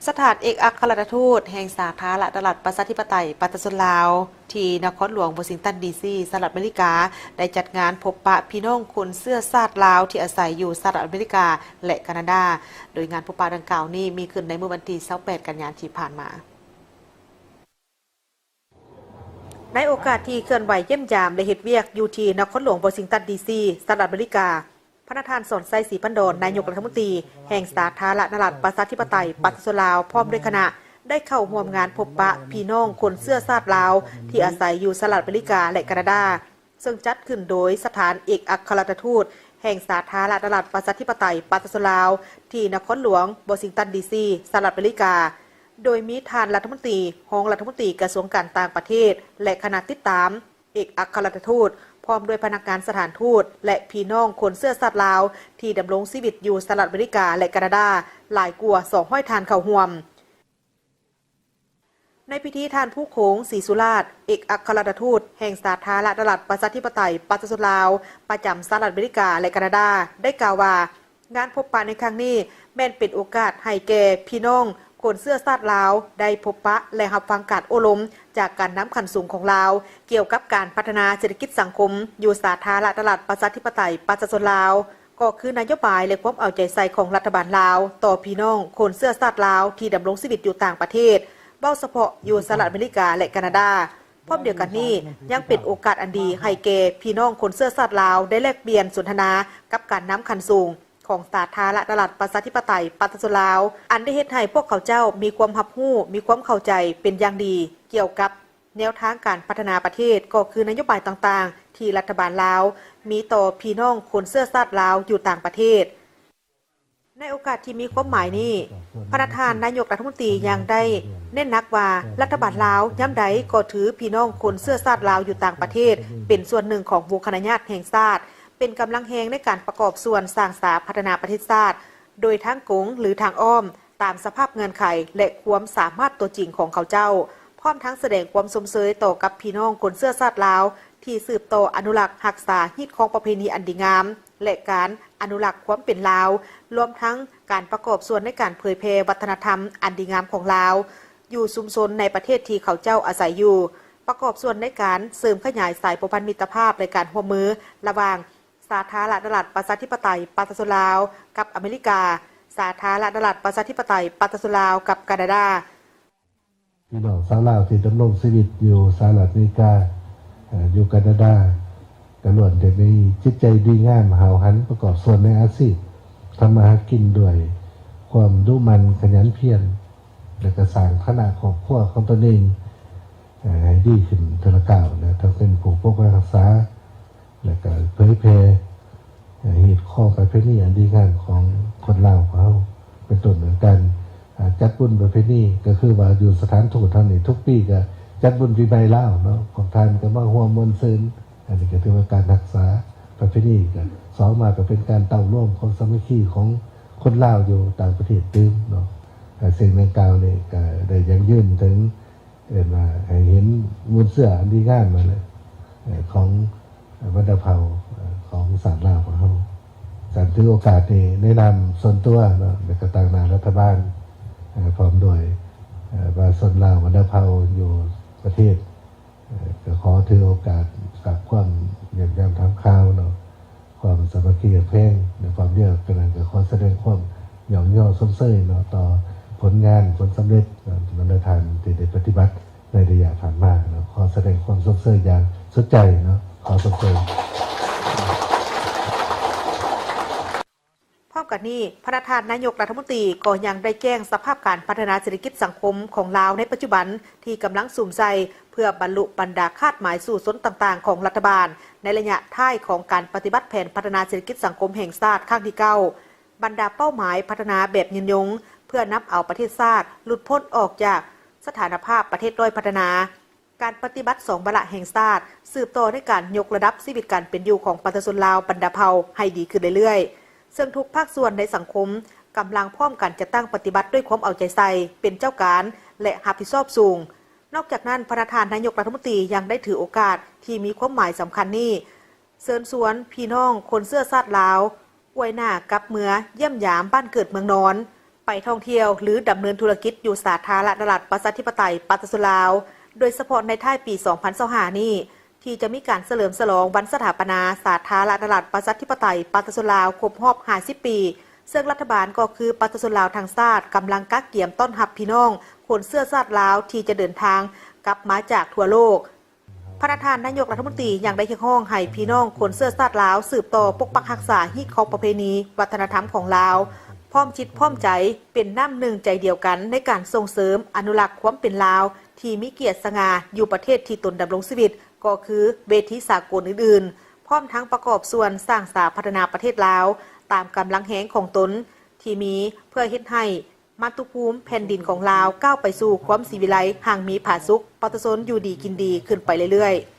สถานเอกอัครราชทูตแห่งสาธารณรัฐประชาธิปไตยปากีสถานลาวที่นครหลวงวอชิงตันดีซีสหรัฐอเมริกาได้จัดงานพบปะพี่น้องคนเสื้อชาติลาวที่อาศัยอยู่สหรัฐอเมริกาและแคนาดาโดยงานพบปะดังกล่าวนี้มีขึ้นในเมื่อวันที่28กันยายนที่ผ่านมาในโอกาสที่เคลื่อนไหวเยี่ยมยามและเฮ็ดเวียกอยู่ที่นครหลวงวอชิงตันดีซีสหรัฐอเมริกาพระประธานสอนไซศรีพันดรนายกรัฐมนตรีแห่งสาธารณรัฐประชาธิปไตยปากีสถานลาวพร้อมด้วยคณะได้เข้าร่วมงานพบปะพี่น้องคนเสื้อชาติลาวที่อาศัยอยู่สหรัฐอเมริกาและแคนาดาซึ่งจัดขึ้นโดยสถานเอกอัครราชทูตแห่งสาธารณรัฐประชาธิปไตยปากีสถานลาวที่นครหลวงวอชิงตันดีซีสหรัฐอเมริกาโดยมีท่านรัฐมนตรีรองรัฐมนตรีกระทรวงการต่างประเทศและคณะติดตามเอกอัครราชทูตพร้อมด้วยพนักงานสถานทูตและพี่น้องคนเสื้อชาติลาวที่ดำรงชีวิตอยู่สหรัฐอเมริกาและแคนาดาหลายกว่า200 ท่านเข้าร่วมในพิธีท่านผู้โขงศรีสุราษฎร์เอกอัครราชทูตแห่งสาธารณรัฐประชาธิปไตยปากีสถานลาวประจำสหรัฐอเมริกาและแคนาดาได้กล่าวว่างานพบปะในครั้งนี้แม้นเป็นโอกาสให้แก่พี่น้องคนเสื้อชาติลาวได้พบปะและรับฟังการอบรมจากการนำขั้นสูงของลาวเกี่ยวกับการพัฒนาเศรษฐกิจสังคมอยู่สาธารณรัฐประชาธิปไตยปากีสถานลาวก็คือนโยบายและความเอาใจใส่ของรัฐบาลลาวต่อพี่น้องคนเสื้อชาติลาวที่ดำรงชีวิตอยู่ต่างประเทศเว้าเฉพาะอยู่สหรัฐอเมริกาและแคนาดาพร้อมเดียวกันนี้ยังเป็นโอกาสอันดีให้แก่พี่น้องคนเสื้อชาติลาวได้แลกเปลี่ยนสนทนากับการนำขั้นสูงของสาธารณรัฐประชาธิปไตยปากีสถานลาวอันได้เฮ็ดให้พวกเขาเจ้ามีความรับรู้มีความเข้าใจเป็นอย่างดีเกี่ยวกับแนวทางการพัฒนาประเทศก็คือนโยบายต่างๆที่รัฐบาลลาวมีต่อพี่น้องคนเสื้อชาติลาวอยู่ต่างประเทศในโอกาสที่มีความหมายนี้ประธานนายกรัฐมนตรียังได้เน้นหนักว่ารัฐบาลลาวย้ำใดก็ถือพี่น้องคนเสื้อชาติลาวอยู่ต่างประเทศเป็นส่วนหนึ่งของวงคณะญาติแห่งชาติเป็นกำลังแหงในการประกอบส่วนสร้างสาพัฒนาประเทศชาติโดยทางกงหรือทางอ้อมตามสภาพเงื่อนไขและความสามารถตัวจริงของเขาเจ้าพร้อมทั้งแสดงความสมเสยต่อกับพี่น้องคนเสื้อชาติลาวที่สืบต่ออนุรักษ์รักษาฮีตของประเพณีอันดีงามและการอนุรักษ์ความเป็นลาวรวมทั้งการประกอบส่วนในการเผยแพร่วัฒนธรรมอันดีงามของลาวอยู่ชุมชนในประเทศที่เขาเจ้าอาศัยอยู่ประกอบส่วนในการเสริมขยายสายสัมพันธมิตรภาพในการร่วมมือระหว่างสาธารณรัฐประชาธิปไตยปากีสถานลาวกับอเมริกาสาธารณรัฐประชาธิปไตยปากีสถานลาวกับแคนาดาพี่น้องชาวลาวที่ดำรงชีวิตอยู่สหรัฐอเมริกาอยู่แคนาดากระล้วนได้มีจิตใจดีงามหาวหันประกอบส่วนในอาชีพทำมาหากินด้วยความดุมันขยันเพียรและก็สร้างคณะครอบครัวของตนเองให้ดีขึ้นทีละก้าวนะทั้งเป็นผู้ปกปักรักษาและก็เผยแพร่เหตุข้อประเพณีอันดีงามของคนลาวเขาเป็นต้นเหมือนกันจัดบุญประเพณีก็คือว่าอยู่สถานทูตท่านนี่ทุกปีก็จัดบุญปีใหม่ลาวเนาะของท่านก็มาร่วมมวลซื่นอันนี้ก็ถือว่าการรักษาประเพณีกันสองมาก็เป็นการเต่าร่วมความสามัคคีของคนลาวอยู่ต่างประเทศตื้มเนาะสิ่งดังกล่าวนี่ก็ได้ยังยื่นถึงมาให้เห็นมูลเสื้ออันดีงามมาเลยของบรรดาเผ่าของสารลาวของเขาการถือโอกาสนี้แนะนำส่วนตัวเนาะในกระต่างนารัฐบาลพร้อมโดยว่าส่วนลาวบรรดาเผ่าอยู่ประเทศก็ขอถือโอกาสกับความอย่างยามทำข่าวเนาะความสามัคคีเพลงในความเดียวกันก็ขอแสดงความหย่อมย่อสมเสยเนาะต่อผลงานผลสำเร็จในทางที่ได้ปฏิบัติในระยะผ่านมาเนาะขอแสดงความสมเสยอย่างสุดใจเนาะขอสมเสยพร้อมกันนี้ประธานนายกรัฐมนตรีก็ยังได้แจ้งสภาพการพัฒนาเศรษฐกิจสังคมของลาวในปัจจุบันที่กำลังสุ่มใส่เพื่อบรรลุบรรดาคาดหมายสู่สนต่างๆของรัฐบาลในระยะท้ายของการปฏิบัติแผนพัฒนาเศรษฐกิจสังคมแห่งชาติครั้งที่9บรรดาเป้าหมายพัฒนาแบบยืนยงเพื่อนับเอาประเทศชาติหลุดพ้นออกจากสถานภาพประเทศด้อยพัฒนาการปฏิบัติ2วาระแห่งชาติสืบต่อในการยกระดับชีวิตการเป็นอยู่ของประชาชนลาวบรรดาเผ่าให้ดีขึ้นเรื่อยๆซึ่งทุกภาคส่วนในสังคมกำลังพร้อมกันจะตั้งปฏิบัติด้วยความเอาใจใส่เป็นเจ้าการและรับผิดชอบสูงนอกจากนั้นประธานนายกรัฐมนตรียังได้ถือโอกาสที่มีความหมายสำคัญนี้เชิญชวนพี่น้องคนเสื้อชาติลาวอวยหน้ากับเมือเยี่ยมยามบ้านเกิดเมืองนอน ไปท่องเที่ยวหรือดำเนินธุรกิจอยู่สาธารณรัฐประชาธิปไตยปาตสุลาวโดยเฉพาะในท้ายปี 2025 นี้ที่จะมีการเฉลิมฉลองวันสถาปนาสาธารณรัฐประชาธิปไตยปาตสุลาวครบรอบ 50 ปีซึ่งรัฐบาลก็คือปาตสุลาวทางชาติกำลังกักเกี่ยมต้อนรับพี่น้องคนเสื้อชาติลาวที่จะเดินทางกลับมาจากทั่วโลกประธานนายกรัฐมนตรียังได้เรียกร้องให้พี่น้องคนเสื้อชาติลาวสืบต่อปกปักรักษาฮิตของประเพณีวัฒนธรรมของลาวพร้อมจิตพร้อมใจเป็นน้ำหนึ่งใจเดียวกันในการส่งเสริมอนุรักษ์ความเป็นลาวที่มีเกียรติสง่าอยู่ประเทศที่ตนดำรงชีวิตก็คือเวทีสากลอื่นๆพร้อมทั้งประกอบส่วนสร้างสาพัฒนาประเทศลาวตามกำลังแห่งของตนที่มีเพื่อเฮ็ดให้มาตุภูมิแผ่นดินของลาวก้าวไปสู่ความสิวิไลห่างมีผาสุกปฏิสนอยู่ดีกินดีขึ้นไปเรื่อยๆ